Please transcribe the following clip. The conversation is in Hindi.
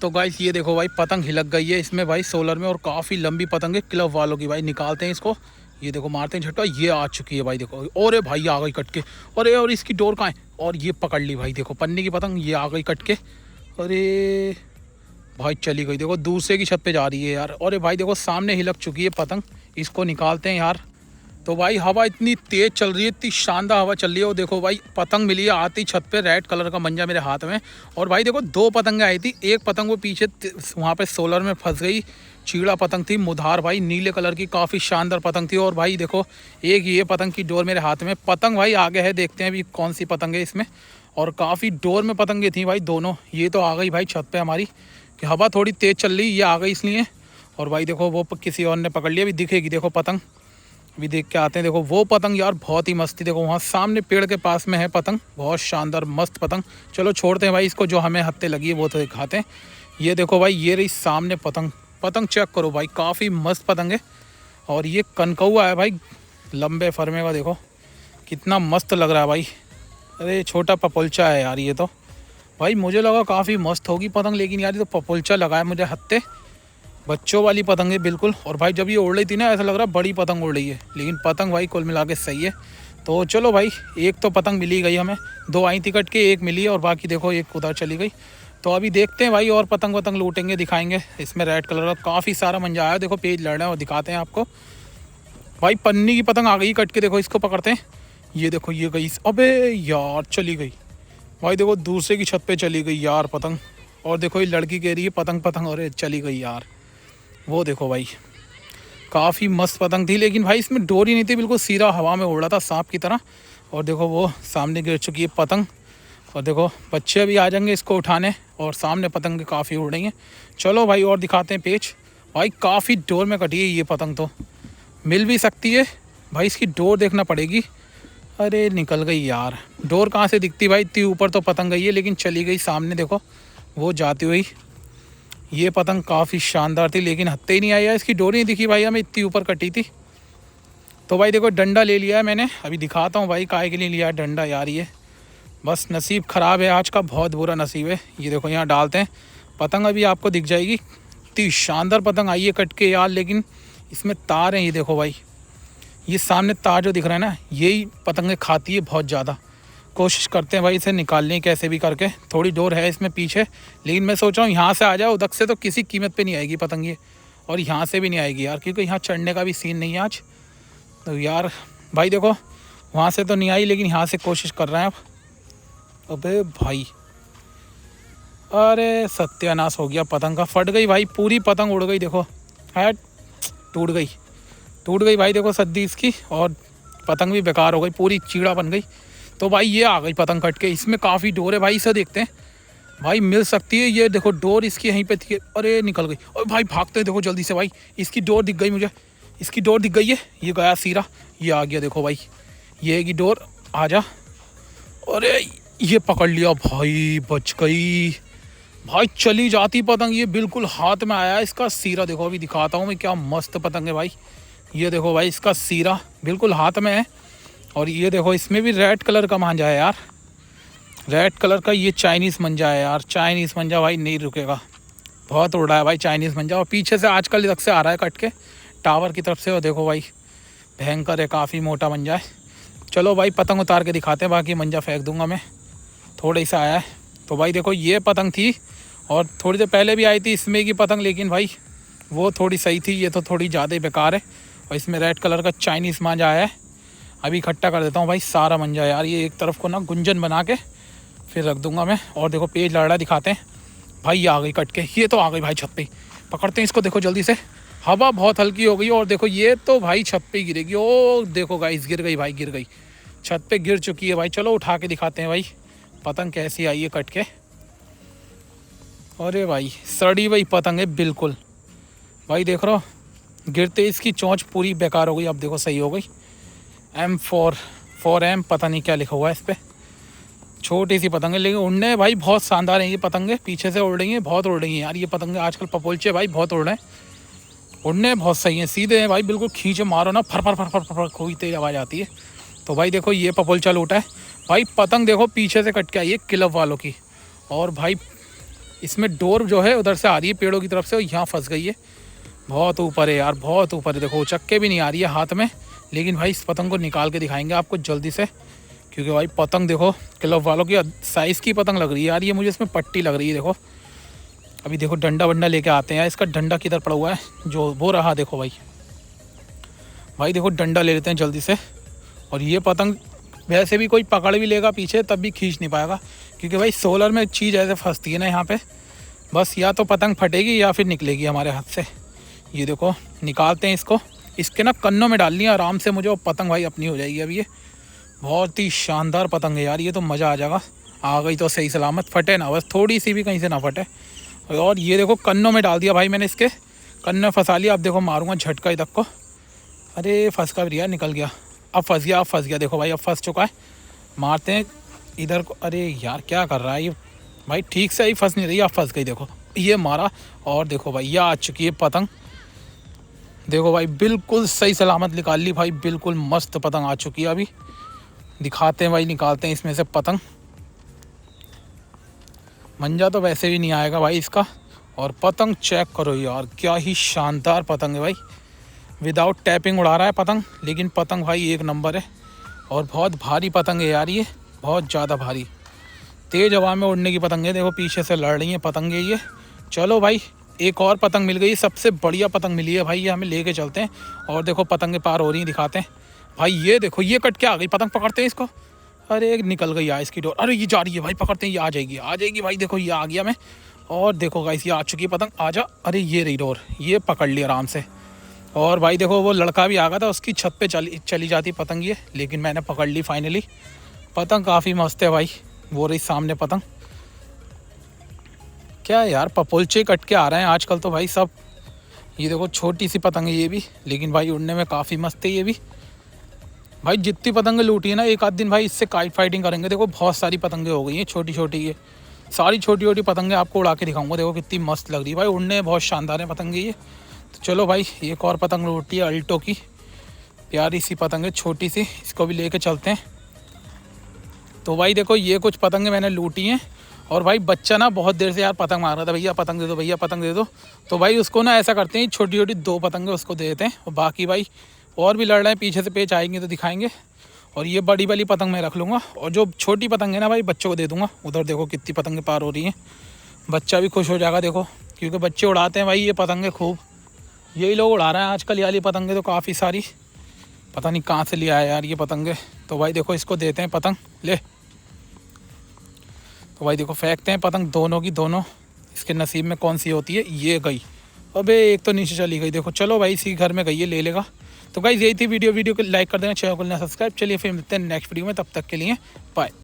तो गाइस ये देखो भाई पतंग हिलक गई है इसमें भाई सोलर में, और काफ़ी लंबी पतंग है क्लब वालों की भाई। निकालते हैं इसको, ये देखो मारते हैं झटका, ये आ चुकी है भाई देखो। और भाई आ गई कट के, और इसकी डोर कहाँ है, और ये पकड़ ली भाई देखो पन्नी की पतंग, ये आ गई कट के। अरे भाई चली गई देखो, दूसरे की छत पे जा रही है यार। अरे भाई देखो सामने हिलक चुकी है पतंग, इसको निकालते हैं यार। तो भाई हवा इतनी तेज़ चल रही है, इतनी शानदार हवा चल रही है। और देखो भाई पतंग मिली है आती छत पे, रेड कलर का मंजा मेरे हाथ में। और भाई देखो दो पतंगें आई थी, एक पतंग वो पीछे वहाँ पे सोलर में फंस गई, चीड़ा पतंग थी मुधार भाई, नीले कलर की काफ़ी शानदार पतंग थी। और भाई देखो एक ये पतंग की डोर मेरे हाथ में, पतंग भाई आगे है, देखते हैं अभी कौन सी पतंग है इसमें। और काफ़ी डोर में पतंगें थी भाई दोनों। ये तो आ गई भाई छत पर हमारी, कि हवा थोड़ी तेज़ चल रही, ये आ गई इसलिए। और भाई देखो वो किसी और ने पकड़ लिया, अभी दिखेगी देखो पतंग, अभी देख के आते हैं। देखो वो पतंग यार बहुत ही मस्त थी, देखो वहाँ सामने पेड़ के पास में है पतंग, बहुत शानदार मस्त पतंग। चलो छोड़ते हैं भाई इसको, जो हमें हत्ते लगी है वो तो दिखाते हैं। ये देखो भाई ये रही सामने पतंग, पतंग चेक करो भाई, काफ़ी मस्त पतंग है। और ये कनकौआ है भाई, लंबे फरमे का, देखो कितना मस्त लग रहा है भाई। अरे छोटा पपुलचा है यार ये तो भाई, मुझे लगा काफ़ी मस्त होगी पतंग, लेकिन यार ये तो पपुलचा लगा है मुझे हत्ते, बच्चों वाली पतंग है बिल्कुल। और भाई जब ये उड़ रही थी ना ऐसा लग रहा बड़ी पतंग उड़ रही है, लेकिन पतंग भाई कुल मिला के सही है। तो चलो भाई एक तो पतंग मिली गई हमें, दो आई थी कट के, एक मिली है, और बाकी देखो एक उधर चली गई। तो अभी देखते हैं भाई और पतंग वतंग लूटेंगे, दिखाएंगे। इसमें रेड कलर का काफ़ी सारा मंजा आया, देखो पेज लड़ रहे हैं और दिखाते हैं आपको। भाई पन्नी की पतंग आ गई कट के, देखो इसको पकड़ते हैं। ये देखो ये गई, अबे यार चली गई भाई, देखो दूसरे की छत पे चली गई यार पतंग। और देखो ये लड़की कह रही है पतंग पतंग, अरे चली गई यार। वो देखो भाई काफ़ी मस्त पतंग थी, लेकिन भाई इसमें डोरी नहीं थी, बिल्कुल सीधा हवा में उड़ रहा था सांप की तरह। और देखो वो सामने गिर चुकी है पतंग। और देखो बच्चे भी आ जाएंगे इसको उठाने, और सामने पतंग काफ़ी उड़ रही हैं। चलो भाई और दिखाते हैं पेज। भाई काफ़ी डोर में कटी है ये पतंग, तो मिल भी सकती है भाई, इसकी डोर देखना पड़ेगी। अरे निकल गई यार, डोर कहाँ से दिखती भाई, इतनी ऊपर तो पतंग गई है, लेकिन चली गई सामने देखो वो जाती हुई। ये पतंग काफ़ी शानदार थी, लेकिन हत्ते ही नहीं आई है, इसकी डोरी नहीं दिखी भाई हमें, इतनी ऊपर कटी थी। तो भाई देखो डंडा ले लिया है मैंने, अभी दिखाता हूँ भाई काहे के लिए लिया है डंडा यार। ये बस नसीब ख़राब है आज का, बहुत बुरा नसीब है। ये देखो यहाँ डालते हैं पतंग, अभी आपको दिख जाएगी। इतनी शानदार पतंग आई है कट के यार, लेकिन इसमें तार हैं, ये देखो भाई ये सामने तार जो दिख रहा है ना, यही पतंगें खाती है बहुत ज़्यादा। कोशिश करते हैं भाई इसे निकालने की कैसे भी करके, थोड़ी डोर है इसमें पीछे, लेकिन मैं सोच रहा हूँ यहाँ से आ जाए, उधर से तो किसी कीमत पे नहीं आएगी पतंग ये, और यहाँ से भी नहीं आएगी यार, क्योंकि यहाँ चढ़ने का भी सीन नहीं है आज। तो यार भाई देखो वहाँ से तो नहीं आई, लेकिन यहाँ से कोशिश कर रहे हैं अब। अबे भाई अरे सत्यानाश हो गया पतंग का, फट गई भाई पूरी पतंग उड़ गई, देखो है टूट गई, टूट गई भाई देखो सद्दी इसकी, और पतंग भी बेकार हो गई, पूरी चीड़ा बन गई। तो भाई ये आ गई पतंग कट के, इसमें काफ़ी डोर है भाई, इसे देखते हैं भाई मिल सकती है। ये देखो डोर इसकी यहीं पे थी, अरे निकल गई। और भाई भागते हैं देखो जल्दी से भाई, इसकी डोर दिख गई मुझे, इसकी डोर दिख गई है, ये गया सीरा, ये आ गया देखो भाई, ये है कि डोर, आ जा। अरे ये पकड़ लिया भाई, बच गई भाई, चली जाती पतंग, ये बिल्कुल हाथ में आया इसका सीरा, देखो अभी दिखाता हूँ मैं, क्या मस्त पतंग है भाई। ये देखो भाई इसका सीरा बिल्कुल हाथ में है। और ये देखो इसमें भी रेड कलर का मांझा है यार, रेड कलर का ये चाइनीज़ मंजा है यार, चाइनीज़ मंजा भाई नहीं रुकेगा, बहुत उड़ रहा है भाई चाइनीज़ मंजा। और पीछे से आजकल इधर से आ रहा है कट के टावर की तरफ से, और देखो भाई भयंकर है, काफ़ी मोटा मंजा है। चलो भाई पतंग उतार के दिखाते हैं, बाकी मंजा फेंक दूंगा मैं, थोड़ा सा आया है। तो भाई देखो ये पतंग थी, और थोड़ी देर पहले भी आई थी इसमें की पतंग, लेकिन भाई वो थोड़ी सही थी, ये तो थोड़ी ज़्यादा ही बेकार है। और इसमें रेड कलर का चाइनीज़ मांझा आया है, अभी इकट्ठा कर देता हूँ भाई सारा मंजा यार, ये एक तरफ को ना गुंजन बना के फिर रख दूंगा मैं। और देखो पेज लड़ रहा दिखाते हैं भाई, ये आ गई कट के, ये तो आ गई भाई छत पे, पकड़ते हैं इसको, देखो जल्दी से, हवा बहुत हल्की हो गई, और देखो ये तो भाई छत पे गिरेगी। ओ देखो गाइस गिर गई भाई, गिर गई, छत पे गिर चुकी है भाई। चलो उठा के दिखाते हैं भाई पतंग कैसी आई है कट के। अरे भाई सड़ी हुई पतंग है बिल्कुल भाई, देख रहे हो गिरते इसकी चोंच पूरी बेकार हो गई, अब देखो सही हो गई। M4 पता नहीं क्या लिखा हुआ है इस पर, छोटी सी पतंग है, लेकिन उड़ने भाई बहुत शानदार हैं ये पतंगे, पीछे से उड़ रही हैं, बहुत उड़ रही हैं यार ये पतंगे, आजकल पपोलचे भाई बहुत उड़ रहे हैं, उड़ने बहुत सही हैं, सीधे हैं भाई, बिल्कुल खींचे मारो ना फर फर फर फर फर कोई तेज आवाज़ आती है। तो भाई देखो ये पपोलचा लूटा है भाई, पतंग देखो पीछे से कट के आई है क्लब वालों की। और भाई इसमें डोर जो है उधर से आ रही है पेड़ों की तरफ से, और यहाँ फंस गई है। बहुत ऊपर है यार, बहुत ऊपर है। देखो चक्के भी नहीं आ रही है हाथ में, लेकिन भाई इस पतंग को निकाल के दिखाएंगे आपको जल्दी से, क्योंकि भाई पतंग देखो क्लब वालों की साइज़ की पतंग लग रही है यार ये मुझे। इसमें पट्टी लग रही है देखो। अभी देखो डंडा वंडा लेके आते हैं यार। इसका डंडा किधर पड़ा हुआ है, जो वो रहा देखो भाई देखो डंडा ले लेते हैं जल्दी से। और ये पतंग वैसे भी कोई पकड़ भी लेगा पीछे तब भी खींच नहीं पाएगा, क्योंकि भाई सोलर में चीज़ ऐसे फंसती है ना यहाँ पे, बस या तो पतंग फटेगी या फिर निकलेगी हमारे हाथ से। ये देखो निकालते हैं इसको, इसके ना कन्नों में डालनी है आराम से मुझे, और पतंग भाई अपनी हो जाएगी। अब ये बहुत ही शानदार पतंग है यार, ये तो मज़ा आ जाएगा। आ गई तो सही सलामत, फटे ना बस, थोड़ी सी भी कहीं से ना फटे। और ये देखो कन्नों में डाल दिया भाई मैंने, इसके कन्नों में फंसा लिया। अब देखो मारूंगा झटका इधर को। अरे फंस का भी यार, निकल गया। अब फंस गया, अब फंस गया। देखो भाई अब फंस चुका है। मारते हैं इधर को। अरे यार क्या कर रहा है ये भाई, ठीक से ही फंस नहीं रही। अब फंस गई देखो, ये मारा। और देखो भाई ये आ चुकी है पतंग। देखो भाई बिल्कुल सही सलामत निकाल ली भाई, बिल्कुल मस्त पतंग आ चुकी है। अभी दिखाते हैं भाई, निकालते हैं इसमें से पतंग। मंजा तो वैसे भी नहीं आएगा भाई इसका। और पतंग चेक करो यार, क्या ही शानदार पतंग है भाई। विदाउट टैपिंग उड़ा रहा है पतंग, लेकिन पतंग भाई एक नंबर है। और बहुत भारी पतंग है यार ये, बहुत ज़्यादा भारी। तेज़ हवा में उड़ने की पतंग है। देखो पीछे से लड़ रही है पतंग ये। चलो भाई एक और पतंग मिल गई, सबसे बढ़िया पतंग मिली है भाई, ये हमें लेके चलते हैं। और देखो पतंगें पार हो रही हैं, दिखाते हैं भाई। ये देखो ये कट के आ गई पतंग, पकड़ते हैं इसको। अरे निकल गई यार इसकी डोर। अरे ये जा रही है भाई, पकड़ते हैं, ये आ जाएगी, आ जाएगी भाई। देखो ये आ गया मैं। और देखो गाइस ये आ चुकी है पतंग, आ जा। अरे ये रही डोर, ये पकड़ ली आराम से। और भाई देखो वो लड़का भी आ गया था, उसकी छत पे चली जाती पतंग ये, लेकिन मैंने पकड़ ली फाइनली। पतंग काफ़ी मस्त है भाई। वो रही सामने पतंग। क्या यार पपोलचे कट के आ रहे हैं आजकल तो भाई सब। ये देखो छोटी सी पतंग है ये भी, लेकिन भाई उड़ने में काफ़ी मस्त है ये भी। भाई जितनी पतंगें लूटी है ना, एक आध दिन भाई इससे काइट फाइटिंग करेंगे। देखो बहुत सारी पतंगें हो गई हैं छोटी छोटी, ये सारी छोटी छोटी पतंगें आपको उड़ा के दिखाऊंगा। देखो कितनी मस्त लग रही है भाई, उड़ने बहुत शानदार है पतंगे ये। तो चलो भाई एक और पतंग लूटी है अल्टो की, प्यारी सी पतंग है छोटी सी, इसको भी लेके चलते हैं। तो भाई देखो ये कुछ पतंगें मैंने लूटी हैं। और भाई बच्चा ना बहुत देर से यार पतंग मार रहा था, भैया पतंग दे दो, भैया पतंग दे दो। तो भाई उसको ना ऐसा करते हैं, छोटी छोटी 2 पतंगें उसको दे देते हैं। और बाकी भाई और भी लड़ रहे हैं, पीछे से पेच आएंगे तो दिखाएंगे। और ये बड़ी वाली पतंग मैं रख लूँगा, और जो छोटी पतंग है ना भाई बच्चों को दे दूँगा। उधर देखो कितनी पतंगें पार हो रही हैं, बच्चा भी खुश हो जाएगा देखो, क्योंकि बच्चे उड़ाते हैं भाई ये पतंगें खूब। यही लोग उड़ा रहे हैं आजकल, ये वाली पतंगें तो काफ़ी सारी, पता नहीं कहाँ से लिया है यार ये पतंगें। तो भाई देखो इसको देते हैं पतंग, ले। तो भाई देखो फेंकते हैं पतंग दोनों की दोनों, इसके नसीब में कौन सी होती है। ये गई, अबे एक तो नीचे चली गई। देखो चलो भाई इसी घर में गई है, ले लेगा। तो गाइस यही थी वीडियो को लाइक कर देना, चैनल को सब्सक्राइब। चलिए फिर मिलते हैं नेक्स्ट वीडियो में, तब तक के लिए बाय।